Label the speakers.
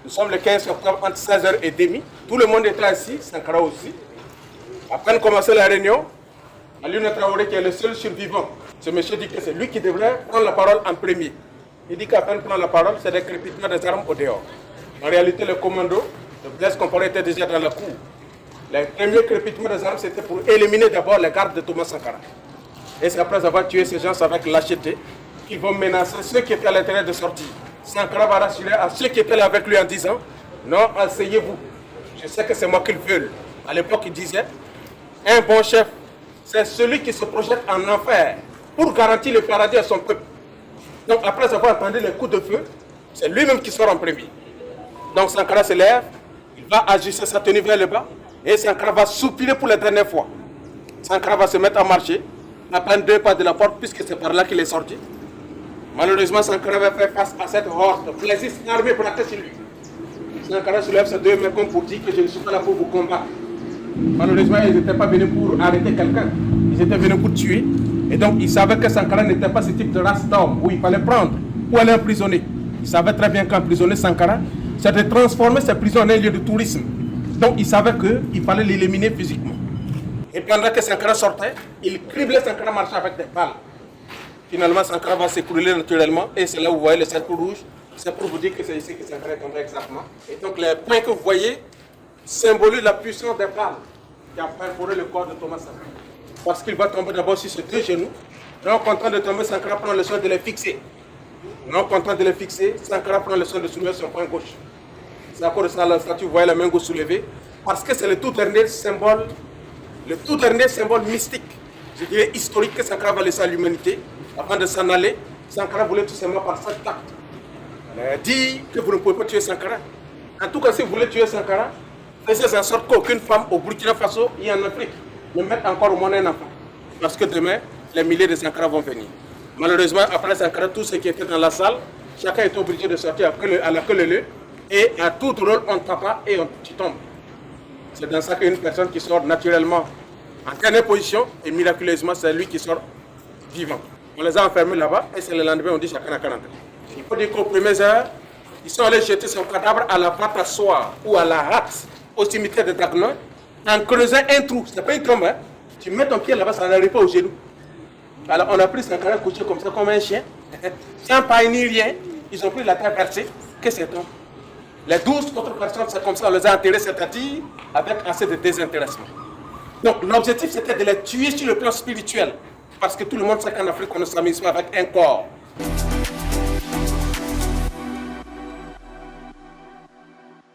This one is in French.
Speaker 1: Nous sommes le 15 octobre entre 16h30. Tout le monde était assis, Sankara aussi. Après commencer la réunion, Alioune Traoré, qui est le seul survivant, ce monsieur dit que c'est lui qui devrait prendre la parole en premier. Il dit qu'à peine prendre la parole, c'est des crépitements des armes au dehors. En réalité, le commando de Blaise Compaoré était déjà dans la cour. Les premiers crépitements des armes, c'était pour éliminer d'abord les gardes de Thomas Sankara. Et c'est après avoir tué ces gens avec lâcheté qu'ils vont menacer ceux qui étaient à l'intérieur de sortir. Sankara va rassurer à ceux qui étaient là avec lui en disant « Non, asseyez-vous. Je sais que c'est moi qu'ils veulent. » À l'époque, il disait « Un bon chef, c'est celui qui se projette en enfer pour garantir le paradis à son peuple. » Donc après avoir entendu les coups de feu, c'est lui-même qui sort en premier. Donc Sankara se lève, il va ajuster sa tenue vers le bas et Sankara va soupirer pour la dernière fois. Sankara va se mettre à marcher, à peine 2 pas de la porte puisque c'est par là qu'il est sorti. Malheureusement, Sankara va faire face à cette horde plaisiste armée braquée sur lui. Sankara soulève ses 2 mains comme pour dire que je ne suis pas là pour vous combattre. Malheureusement, ils n'étaient pas venus pour arrêter quelqu'un, ils étaient venus pour tuer. Et donc, ils savaient que Sankara n'était pas ce type de race d'homme où il fallait prendre ou aller emprisonner. Ils savaient très bien qu'emprisonner Sankara, c'est de transformer ces prisons en un lieu de tourisme. Donc, ils savaient qu'il fallait l'éliminer physiquement. Et pendant que Sankara sortait, ils criblaient Sankara marchant avec des balles. Finalement, Sankara va s'écrouler naturellement et c'est là où vous voyez le cercle rouge. C'est pour vous dire que c'est ici que Sankara est tombé exactement. Et donc, les points que vous voyez symbolisent la puissance des balles qui a perforé le corps de Thomas Sankara. Parce qu'il va tomber d'abord sur ses 2 genoux. Non content de tomber, Sankara prend le soin de les fixer. Non content de les fixer, Sankara prend le soin de soulever son poing gauche. C'est à cause de ça, la statue, vous voyez la main gauche soulevée. Parce que c'est le tout dernier symbole mystique, je dirais historique, que Sankara va laisser à l'humanité. Avant de s'en aller, Sankara voulait tout simplement par cet acte dire que vous ne pouvez pas tuer Sankara. En tout cas, si vous voulez tuer Sankara, faites en sorte qu'aucune femme au Burkina Faso et en Afrique ne mette encore au monde un enfant. Parce que demain, les milliers de Sankara vont venir. Malheureusement, après Sankara, tous ceux qui étaient dans la salle, chacun est obligé de sortir à la queue leu. Et à tout rôle, on ne tape pas et tu tombes. C'est dans ça qu'une personne qui sort naturellement en dernière position, et miraculeusement, c'est lui qui sort vivant. On les a enfermés là-bas, et c'est le lendemain, on dit chacun à 40 ans. Il faut dire qu'aux premières heures, ils sont allés jeter son cadavre à la pâte à soie ou à la rate au cimetière de Draguenol, en creusant un trou. Ce n'est pas une tombe, hein. Tu mets ton pied là-bas, ça n'arrive pas au genou. Alors on a pris Sankara couché comme ça, comme un chien, sans paille ni rien. Ils ont pris la terre versée. Qu'est-ce que c'est donc? Les 12 autres personnes, c'est comme ça, on les a enterrés, c'est-à-dire avec assez de désintéressement. Donc l'objectif, c'était de les tuer sur le plan spirituel. Parce que tout le monde sait qu'en Afrique, on ne s'amuse pas avec un corps.